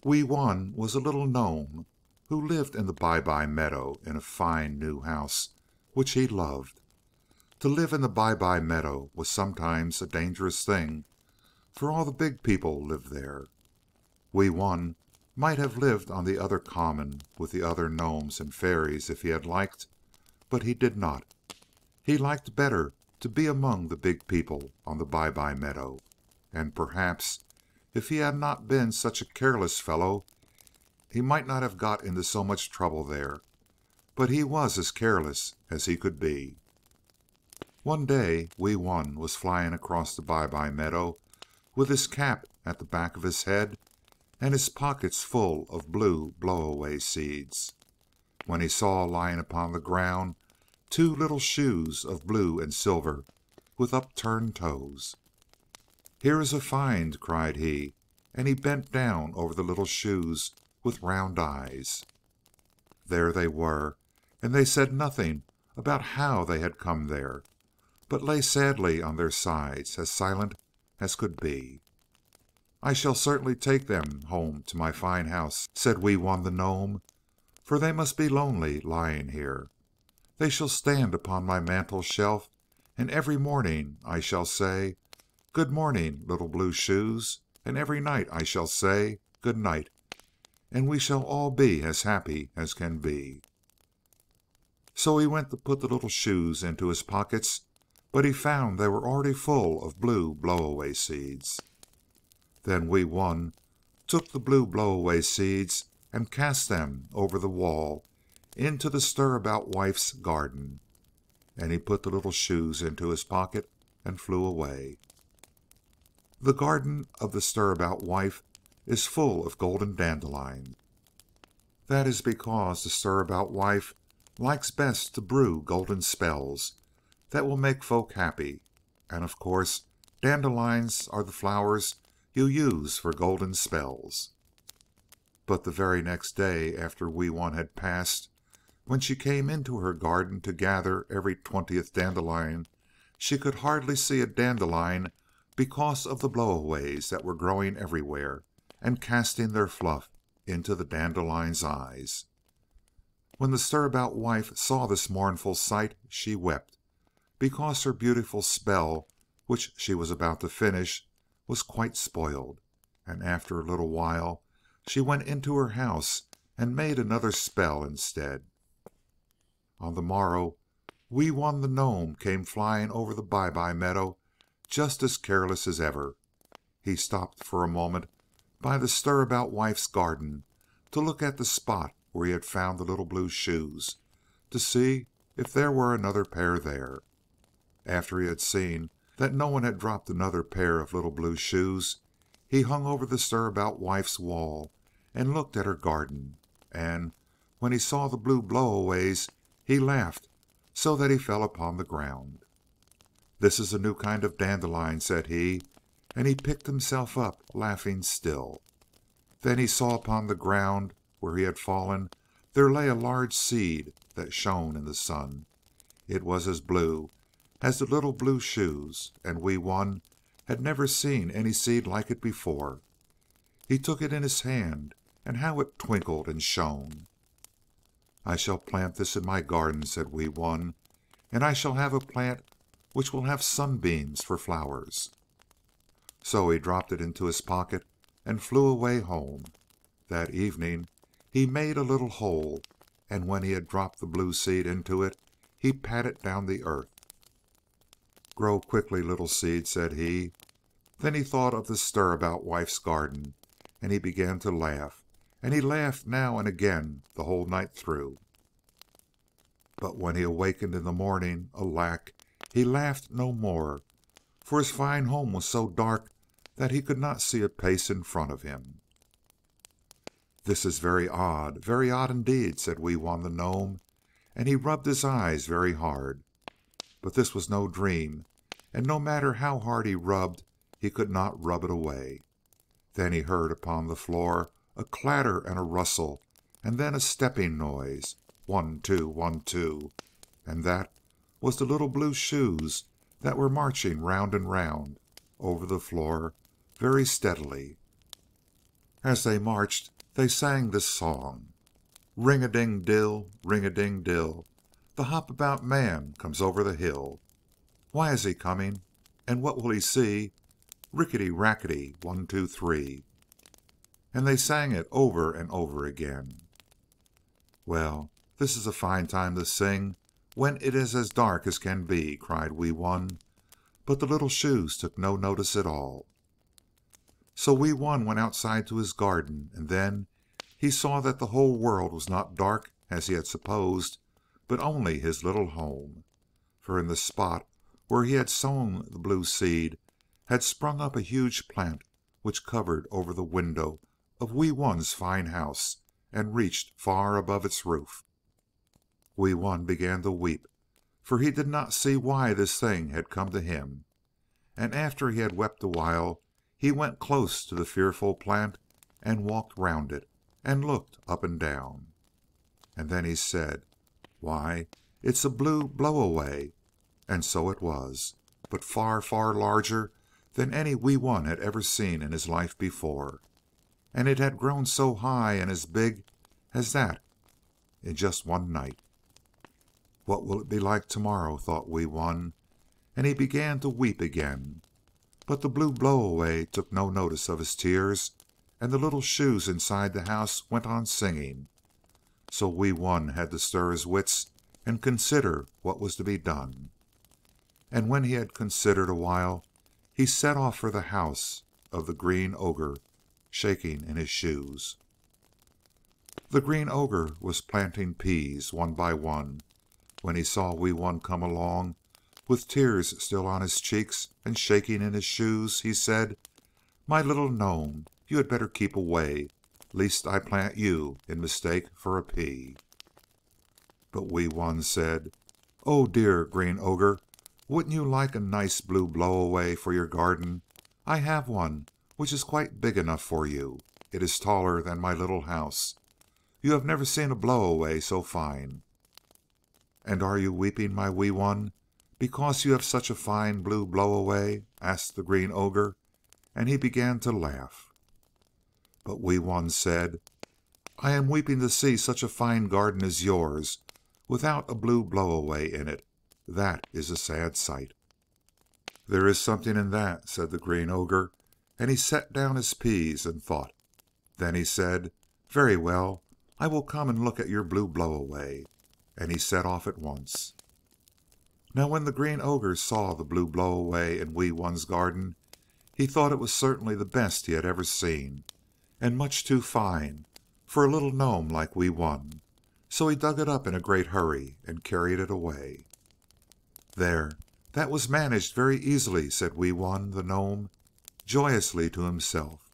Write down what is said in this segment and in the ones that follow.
Wee Wun was a little gnome who lived in the Bye-bye Meadow in a fine new house which he loved. To live in the Bye-bye Meadow was sometimes a dangerous thing, for all the big people lived there. Wee Wun might have lived on the other common with the other gnomes and fairies if he had liked, but he did not. He liked better to be among the big people on the Bye-bye Meadow, and perhaps if he had not been such a careless fellow he might not have got into so much trouble there, but he was as careless as he could be. One day Wee Wun was flying across the Bye-bye Meadow with his cap at the back of his head and his pockets full of blue blow-away seeds, when he saw lying upon the ground 2 little shoes of blue and silver with upturned toes. "Here is a find!" cried he, and he bent down over the little shoes with round eyes. There they were, and they said nothing about how they had come there, but lay sadly on their sides, as silent as could be. "I shall certainly take them home to my fine house," said Wee Wun the gnome, "for they must be lonely lying here. They shall stand upon my mantel shelf, and every morning I shall say, 'Good morning, little blue shoes,' and every night I shall say, 'Good night,' and we shall all be as happy as can be." So he went to put the little shoes into his pockets, but he found they were already full of blue blow-away seeds. Then Wee Wun took the blue blow-away seeds and cast them over the wall into the Stir-about Wife's garden, and he put the little shoes into his pocket and flew away. The garden of the Stir-about Wife is full of golden dandelions. That is because the Stir-about Wife likes best to brew golden spells that will make folk happy, and of course dandelions are the flowers you use for golden spells. But the very next day after Wee Wun had passed, when she came into her garden to gather every 20th dandelion, she could hardly see a dandelion because of the blow-aways that were growing everywhere and casting their fluff into the dandelion's eyes. When the Stir-about Wife saw this mournful sight, she wept, because her beautiful spell, which she was about to finish, was quite spoiled, and after a little while she went into her house and made another spell instead. On the morrow Wee Wun the gnome came flying over the Bye-bye Meadow just as careless as ever. He stopped for a moment by the Stir-about Wife's garden to look at the spot where he had found the little blue shoes, to see if there were another pair there. After he had seen that no one had dropped another pair of little blue shoes, he hung over the Stir-about Wife's wall and looked at her garden, and when he saw the blue blow-aways he laughed so that he fell upon the ground. "This is a new kind of dandelion," said he, and he picked himself up, laughing still. Then he saw upon the ground where he had fallen there lay a large seed that shone in the sun. It was as blue as the little blue shoes, and Wee Wun had never seen any seed like it before. He took it in his hand, and how it twinkled and shone! "I shall plant this in my garden," said Wee Wun, "and I shall have a plant which will have sunbeams for flowers." So he dropped it into his pocket and flew away home. That evening he made a little hole, and when he had dropped the blue seed into it, he patted down the earth. "Grow quickly, little seed," said he. Then he thought of the Stir-about Wife's garden, and he began to laugh, and he laughed now and again the whole night through. But when he awakened in the morning, alack, he laughed no more, for his fine home was so dark that he could not see a pace in front of him. "This is very odd indeed," said Wee Wun the gnome, and he rubbed his eyes very hard. But this was no dream, and no matter how hard he rubbed, he could not rub it away. Then he heard upon the floor a clatter and a rustle, and then a stepping noise, 1, 2, 1, 2, and that was the little blue shoes that were marching round and round over the floor very steadily. As they marched, they sang this song: ring-a-ding-dill, ring-a-ding-dill, the hop-about man comes over the hill. Why is he coming, and what will he see? Rickety-rackety, 1, 2, 3. And they sang it over and over again. "Well, this is a fine time to sing, when it is as dark as can be," cried Wee Wun, but the little shoes took no notice at all. So Wee Wun went outside to his garden, and then he saw that the whole world was not dark as he had supposed, but only his little home. For in the spot where he had sown the blue seed had sprung up a huge plant which covered over the window of Wee Wun's fine house and reached far above its roof. Wee Wun began to weep, for he did not see why this thing had come to him, and after he had wept a while he went close to the fearful plant and walked round it and looked up and down. And then he said, "Why, it's a blue blow-away." And so it was, but far, far larger than any Wee Wun had ever seen in his life before, and it had grown so high and as big as that in just one night. "What will it be like tomorrow?" thought Wee Wun, and he began to weep again. But the blue blow-away took no notice of his tears, and the little shoes inside the house went on singing. So Wee Wun had to stir his wits and consider what was to be done. And when he had considered a while, he set off for the house of the Green Ogre, shaking in his shoes. The Green Ogre was planting peas one by one. When he saw Wee Wun come along, with tears still on his cheeks and shaking in his shoes, he said, "My little gnome, you had better keep away, lest I plant you in mistake for a pea." But Wee Wun said, "Oh, dear Green Ogre, wouldn't you like a nice blue blow-away for your garden? I have one which is quite big enough for you. It is taller than my little house. You have never seen a blow-away so fine." "And are you weeping, my Wee Wun, because you have such a fine blue blow-away?" asked the Green Ogre, and he began to laugh. But Wee Wun said, "I am weeping to see such a fine garden as yours without a blue blow-away in it. That is a sad sight." "There is something in that," said the Green Ogre, and he set down his peas and thought. Then he said, "Very well, I will come and look at your blue blow-away," and he set off at once. Now when the Green Ogre saw the blue blow-away in Wee Wun's garden, he thought it was certainly the best he had ever seen, and much too fine for a little gnome like Wee Wun, so he dug it up in a great hurry and carried it away. "There, that was managed very easily," said Wee Wun the gnome, joyously to himself,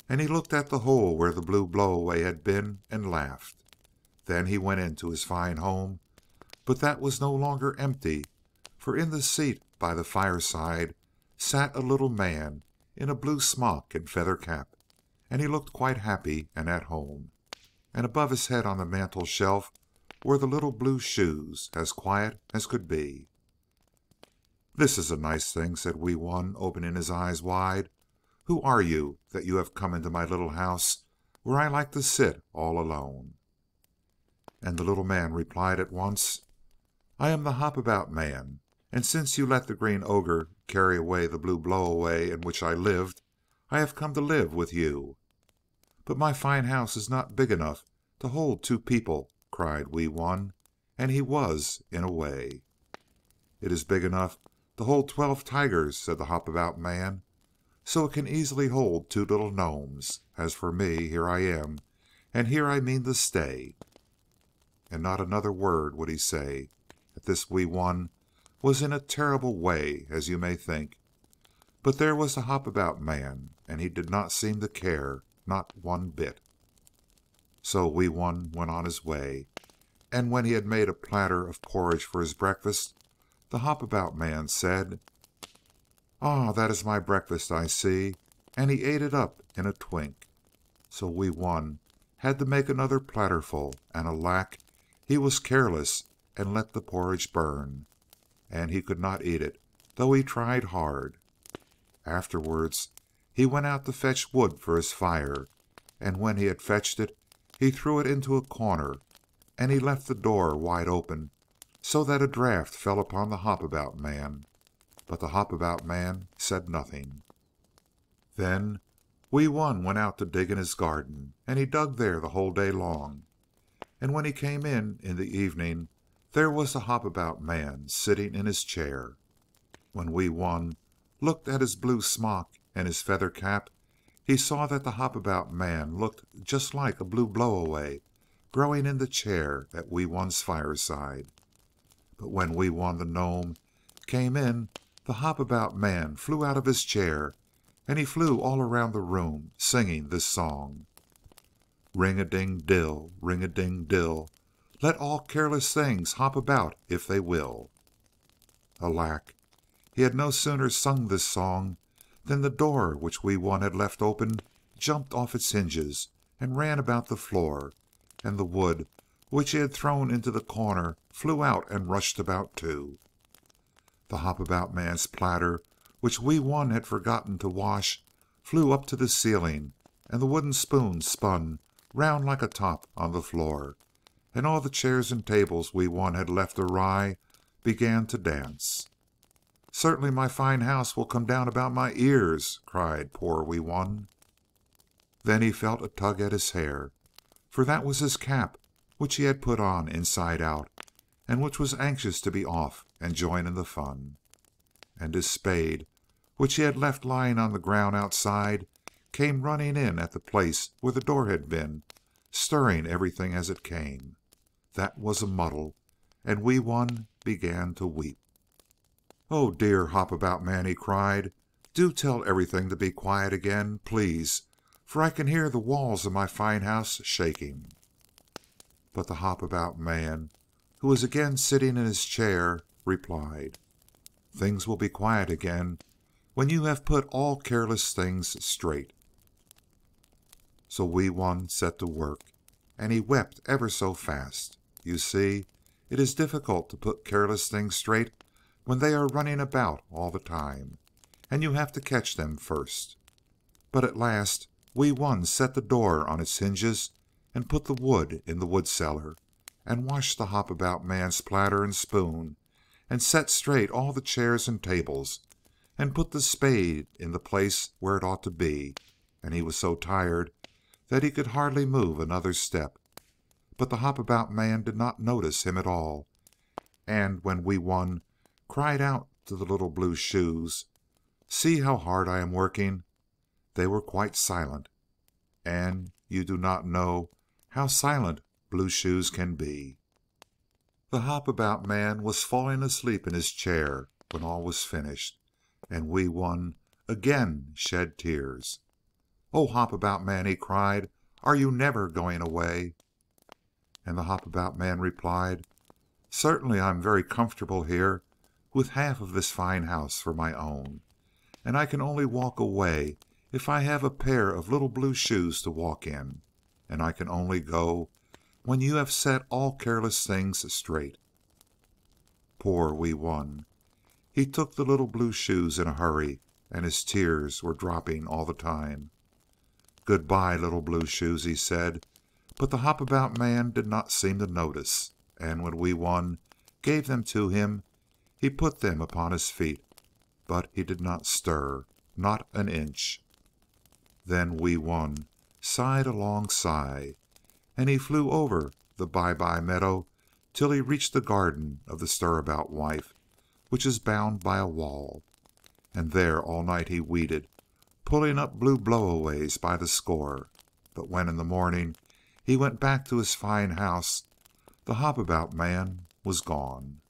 and he looked at the hole where the blue blow-away had been and laughed. Then he went into his fine home, but that was no longer empty, for in the seat by the fireside sat a little man in a blue smock and feather cap, and he looked quite happy and at home, and above his head on the mantel shelf were the little blue shoes, as quiet as could be. "This is a nice thing," said Wee Wun, opening his eyes wide. "Who are you, that you have come into my little house, where I like to sit all alone?" And the little man replied at once, "I am the Hop-about Man, and since you let the Green Ogre carry away the blue blow-away in which I lived, I have come to live with you." "But my fine house is not big enough to hold 2 people," cried Wee Wun, and he was, in a way. "It is big enough to hold 12 tigers," said the Hop-about Man, "so it can easily hold 2 little gnomes. As for me, here I am, and here I mean to stay." And not another word would he say. At this Wee Wun was in a terrible way, as you may think, but there was the Hop-about Man, and he did not seem to care, not one bit. So Wee Wun went on his way, and when he had made a platter of porridge for his breakfast, the Hop-about Man said, "Ah, that is my breakfast, I see," and he ate it up in a twink. So Wee Wun had to make another platterful, and alack, he was careless and let the porridge burn, and he could not eat it, though he tried hard. Afterwards he went out to fetch wood for his fire, and when he had fetched it, he threw it into a corner, and he left the door wide open, so that a draught fell upon the Hop-about Man. But the Hop-about Man said nothing. Then Wee Wun went out to dig in his garden, and he dug there the whole day long. And when he came in the evening, there was the Hop-about Man sitting in his chair. When Wee Wun looked at his blue smock and his feather cap, he saw that the Hop-about Man looked just like a blue blow-away growing in the chair at Wee Wun's fireside. But when Wee Wun the gnome came in, the Hop-about Man flew out of his chair, and he flew all around the room, singing this song: Ring-a-ding-dill, ring-a-ding-dill, let all careless things hop about if they will. Alack! He had no sooner sung this song than the door which Wee Wun had left open jumped off its hinges and ran about the floor, and the wood which he had thrown into the corner flew out and rushed about too. The Hop-about Man's platter, which Wee Wun had forgotten to wash, flew up to the ceiling, and the wooden spoon spun round like a top on the floor, and all the chairs and tables Wee Wun had left awry began to dance. "Certainly my fine house will come down about my ears," cried poor Wee Wun. Then he felt a tug at his hair, for that was his cap, which he had put on inside out, and which was anxious to be off and join in the fun. And his spade, which he had left lying on the ground outside, came running in at the place where the door had been, stirring everything as it came. That was a muddle, and Wee Wun began to weep. "Oh, dear Hop-about Man," he cried, "do tell everything to be quiet again, please, for I can hear the walls of my fine house shaking." But the Hop-about Man, who was again sitting in his chair, replied: "Things will be quiet again when you have put all careless things straight." So Wee Wun set to work, and he wept ever so fast. You see, it is difficult to put careless things straight when they are running about all the time, and you have to catch them first. But at last Wee Wun set the door on its hinges, and put the wood in the wood cellar, and washed the Hop-about Man's platter and spoon, and set straight all the chairs and tables, and put the spade in the place where it ought to be, and he was so tired that he could hardly move another step. But the Hop-about Man did not notice him at all, and when Wee Wun cried out to the little blue shoes, "See how hard I am working," they were quite silent, and you do not know how silent blue shoes can be. The Hop-about Man was falling asleep in his chair when all was finished, and Wee Wun again shed tears. "Oh, Hop-about Man," he cried, "are you never going away?" And the Hop-about Man replied, "Certainly I am very comfortable here, with half of this fine house for my own, and I can only walk away if I have a pair of little blue shoes to walk in, and I can only go when you have set all careless things straight." Poor Wee Wun! He took the little blue shoes in a hurry, and his tears were dropping all the time. "Good-bye, little blue shoes," he said, but the Hop-about Man did not seem to notice, and when Wee Wun gave them to him, he put them upon his feet, but he did not stir, not an inch. Then Wee Wun sighed a long sigh, and he flew over the Bye-bye Meadow till he reached the garden of the Stir-about Wife, which is bound by a wall, and there all night he weeded, pulling up blue blow-aways by the score. But when in the morning he went back to his fine house, the Hop-about Man was gone.